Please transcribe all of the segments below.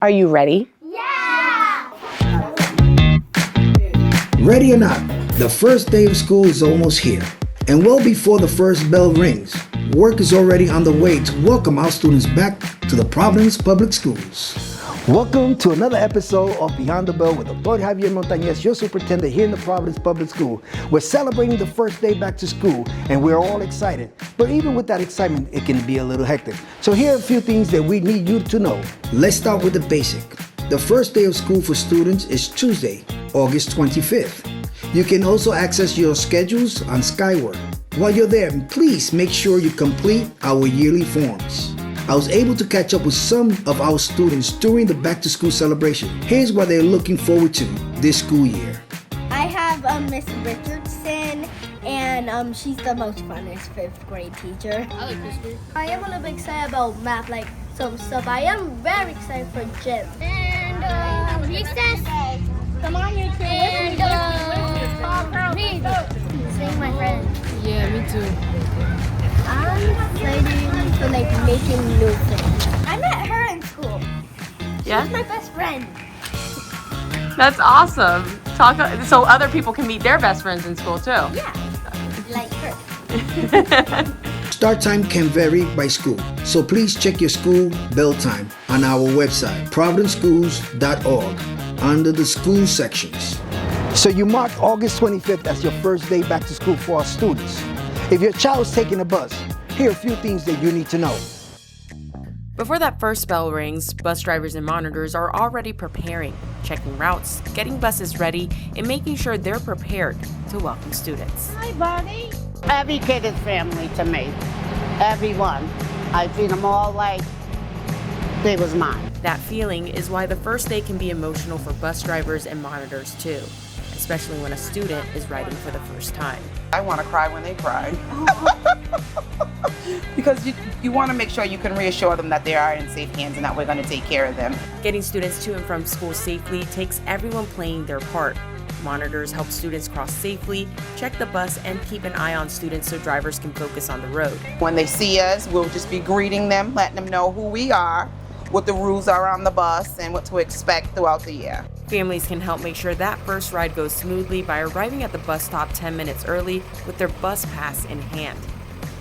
Are you ready? Yeah! Ready or not, the first day of school is almost here. And well before the first bell rings, work is already on the way to welcome our students back to the Providence Public Schools. Welcome to another episode of Beyond the Bell with Dr. Javier Montañez, your superintendent here in the Providence Public School. We're celebrating the first day back to school, and we're all excited. But even with that excitement, it can be a little hectic. So here are a few things that we need you to know. Let's start with the basic. The first day of school for students is Tuesday, August 25th. You can also access your schedules on Skyward. While you're there, please make sure you complete our yearly forms. I was able to catch up with some of our students during the back-to-school celebration. Here's what they're looking forward to this school year. I have Miss Richardson, and she's the most funnest 5th grade teacher. I like history. I am a little bit excited about math, like some stuff. I am very excited for gym. And recess. Come on, you two. And read. Seeing my friends. Yeah, me too. I'm excited for making new things. I met her in school. Yeah? She's my best friend. That's awesome. So other people can meet their best friends in school too. Yeah, like her. Start time can vary by school, so please check your school bell time on our website, providenceschools.org, under the school sections. So you marked August 25th as your first day back to school for our students. If your child's taking a bus, here are a few things that you need to know. Before that first bell rings, bus drivers and monitors are already preparing, checking routes, getting buses ready, and making sure they're prepared to welcome students. Hi, buddy. Every kid is family to me. Everyone. I treat them all like they was mine. That feeling is why the first day can be emotional for bus drivers and monitors too, especially when a student is riding for the first time. I want to cry when they cry. Because you want to make sure you can reassure them that they are in safe hands and that we're going to take care of them. Getting students to and from school safely takes everyone playing their part. Monitors help students cross safely, check the bus, and keep an eye on students so drivers can focus on the road. When they see us, we'll just be greeting them, letting them know who we are, what the rules are on the bus, and what to expect throughout the year. Families can help make sure that first ride goes smoothly by arriving at the bus stop 10 minutes early with their bus pass in hand.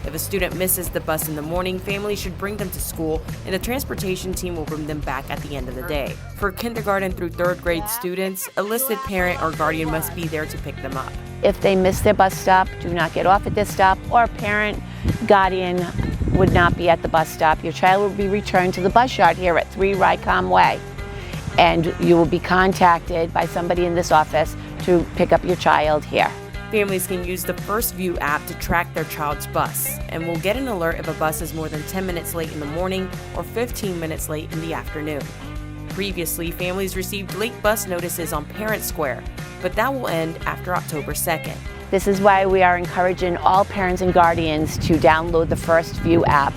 If a student misses the bus in the morning, families should bring them to school, and the transportation team will bring them back at the end of the day. For kindergarten through 3rd grade students, a listed parent or guardian must be there to pick them up. If they miss their bus stop, do not get off at this stop, or a parent, guardian would not be at the bus stop. Your child will be returned to the bus yard here at 3 Rycom Way, and you will be contacted by somebody in this office to pick up your child here. Families can use the First View app to track their child's bus and will get an alert if a bus is more than 10 minutes late in the morning or 15 minutes late in the afternoon. Previously, families received late bus notices on Parent Square, but that will end after October 2nd. This is why we are encouraging all parents and guardians to download the First View app.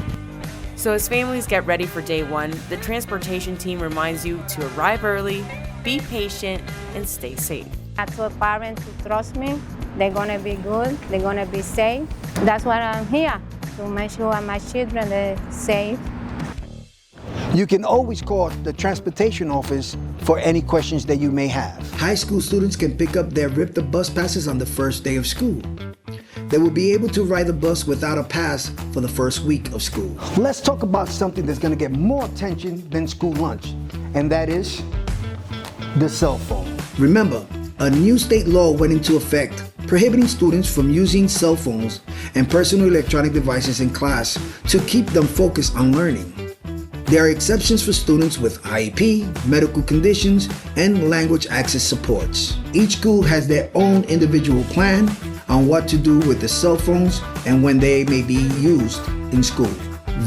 So as families get ready for day one, the transportation team reminds you to arrive early, be patient, and stay safe. I told parents to trust me. They're gonna be good, they're gonna be safe. That's why I'm here, to make sure my children are safe. You can always call the transportation office for any questions that you may have. High school students can pick up their RIP-the bus passes on the first day of school. They will be able to ride the bus without a pass for the first week of school. Let's talk about something that's going to get more attention than school lunch, and that is the cell phone. Remember, a new state law went into effect prohibiting students from using cell phones and personal electronic devices in class to keep them focused on learning. There are exceptions for students with IEP, medical conditions, and language access supports. Each school has their own individual plan on what to do with the cell phones and when they may be used in school.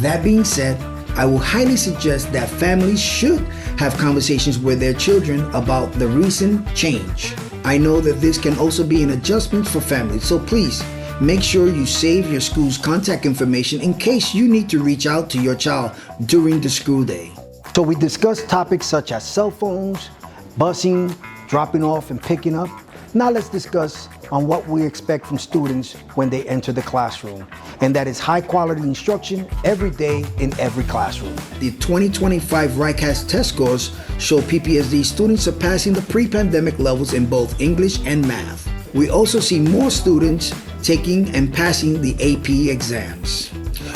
That being said, I will highly suggest that families should have conversations with their children about the recent change. I know that this can also be an adjustment for families, so please make sure you save your school's contact information in case you need to reach out to your child during the school day. So we discussed topics such as cell phones, busing, dropping off and picking up. Now let's discuss on what we expect from students when they enter the classroom, and that is high quality instruction every day in every classroom. The 2025 RICAS test scores show PPSD students surpassing the pre-pandemic levels in both English and math. We also see more students taking and passing the AP exams.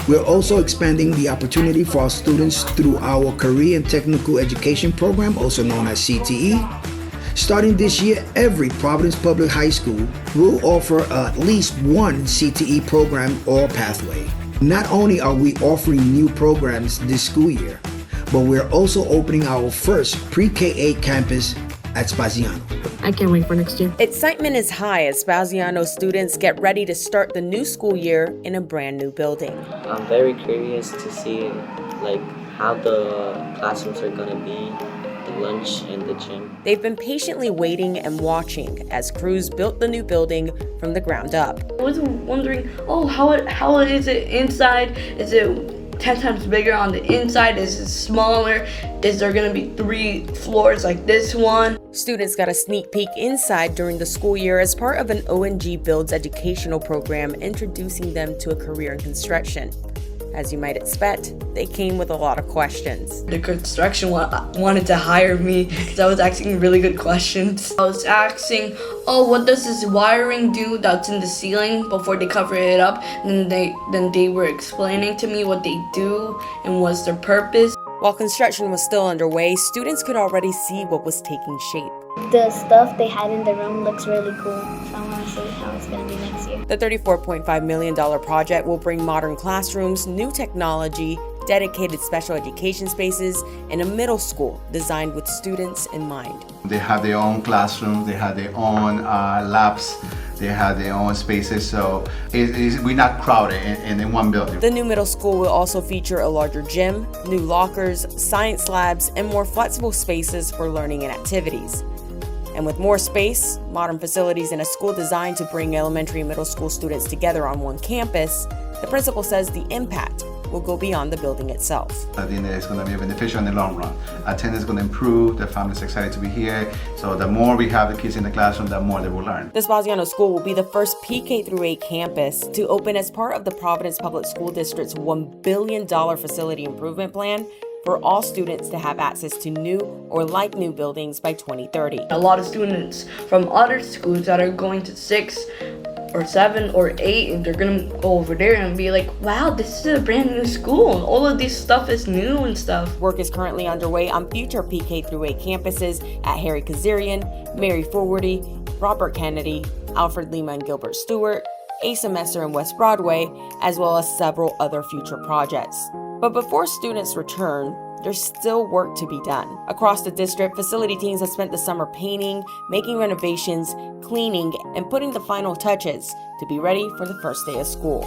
We're also expanding the opportunity for our students through our Career and Technical Education Program, also known as CTE. Starting this year, every Providence Public High School will offer at least one CTE program or pathway. Not only are we offering new programs this school year, but we're also opening our first pre-K-8 campus at Spaziano. I can't wait for next year. Excitement is high as Spaziano students get ready to start the new school year in a brand new building. I'm very curious to see how the classrooms are going to be, the lunch and the gym. They've been patiently waiting and watching as crews built the new building from the ground up. I was wondering, how is it inside? Is it 10 times bigger on the inside? Is it smaller? Is there gonna be 3 floors like this one? Students got a sneak peek inside during the school year as part of an ONG Builds educational program introducing them to a career in construction. As you might expect, they came with a lot of questions. The construction wanted to hire me because I was asking really good questions. I was asking, what does this wiring do that's in the ceiling before they cover it up? And then they were explaining to me what they do and what's their purpose. While construction was still underway, students could already see what was taking shape. The stuff they had in the room looks really cool, so I want to see how it's going to be next year. The $34.5 million project will bring modern classrooms, new technology, dedicated special education spaces, and a middle school designed with students in mind. They have their own classrooms, they have their own labs, they have their own spaces, so we're not crowded in one building. The new middle school will also feature a larger gym, new lockers, science labs, and more flexible spaces for learning and activities. And with more space, modern facilities, and a school designed to bring elementary and middle school students together on one campus, the principal says the impact will go beyond the building itself. I think that it's going to be beneficial in the long run. Attendance is going to improve, the family's excited to be here, so the more we have the kids in the classroom, the more they will learn. The Spaziano School will be the first PK-8 campus to open as part of the Providence Public School District's $1 billion facility improvement plan for all students to have access to new or like new buildings by 2030. A lot of students from other schools that are going to 6 or 7 or 8, and they're gonna go over there and be like, wow, this is a brand new school. All of this stuff is new and stuff. Work is currently underway on future PK-8 campuses at Harry Kazarian, Mary Forwardy, Robert Kennedy, Alfred Lima and Gilbert Stewart, Asa Messer and West Broadway, as well as several other future projects. But before students return, there's still work to be done. Across the district, facility teams have spent the summer painting, making renovations, cleaning, and putting the final touches to be ready for the first day of school.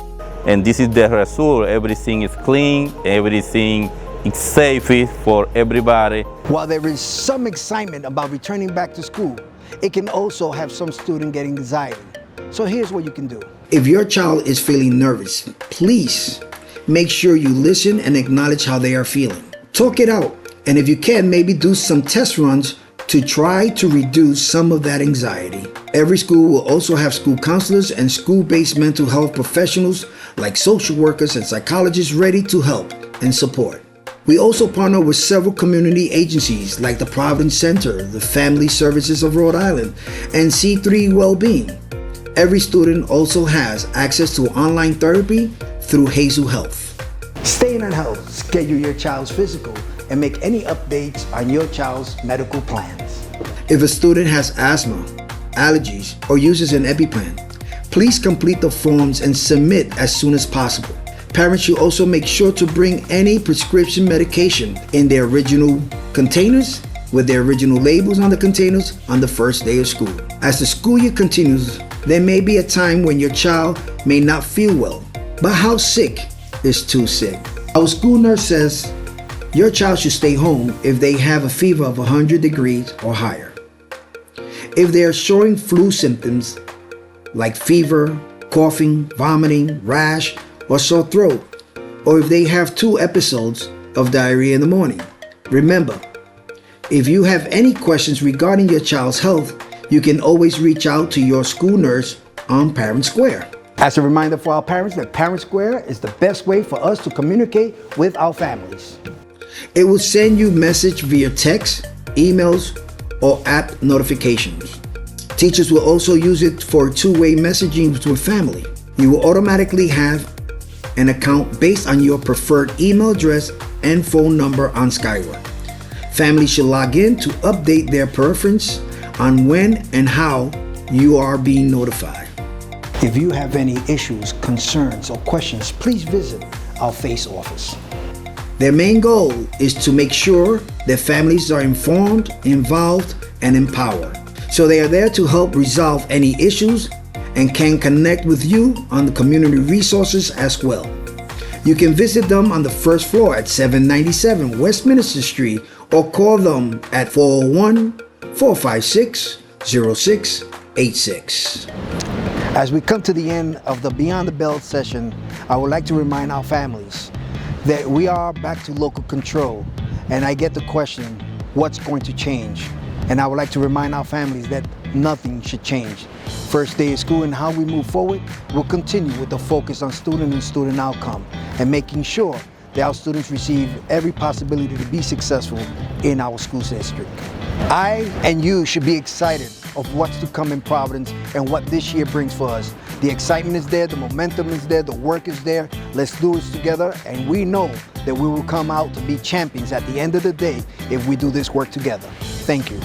And this is the result. Everything is clean, everything is safe for everybody. While there is some excitement about returning back to school, it can also have some student getting anxiety. So here's what you can do. If your child is feeling nervous, please make sure you listen and acknowledge how they are feeling. Talk it out, and if you can, maybe do some test runs to try to reduce some of that anxiety. Every school will also have school counselors and school-based mental health professionals like social workers and psychologists ready to help and support. We also partner with several community agencies like the Providence Center, the Family Services of Rhode Island, and C3 Wellbeing. Every student also has access to online therapy through Hazel Health. Staying on health, schedule your child's physical, and make any updates on your child's medical plans. If a student has asthma, allergies, or uses an EpiPen, please complete the forms and submit as soon as possible. Parents should also make sure to bring any prescription medication in their original containers with their original labels on the containers on the first day of school. As the school year continues, there may be a time when your child may not feel well, but how sick is too sick? Our school nurse says your child should stay home if they have a fever of 100 degrees or higher. If they are showing flu symptoms like fever, coughing, vomiting, rash, or sore throat, or if they have 2 episodes of diarrhea in the morning. Remember, if you have any questions regarding your child's health, you can always reach out to your school nurse on Parent Square. As a reminder for our parents that Parent Square is the best way for us to communicate with our families. It will send you message via text, emails, or app notifications. Teachers will also use it for two-way messaging with family. You will automatically have an account based on your preferred email address and phone number on Skyward. Families should log in to update their preference on when and how you are being notified. If you have any issues, concerns, or questions, please visit our FACE office. Their main goal is to make sure that families are informed, involved, and empowered. So they are there to help resolve any issues and can connect with you on the community resources as well. You can visit them on the first floor at 797 Westminster Street or call them at 401-456-0686. As we come to the end of the Beyond the Bell session, I would like to remind our families that we are back to local control, and I get the question, what's going to change? And I would like to remind our families that nothing should change. First day of school and how we move forward will continue with the focus on student and student outcome and making sure that our students receive every possibility to be successful in our school district. I and you should be excited of what's to come in Providence and what this year brings for us. The excitement is there, the momentum is there, the work is there. Let's do this together, and we know that we will come out to be champions at the end of the day if we do this work together. Thank you.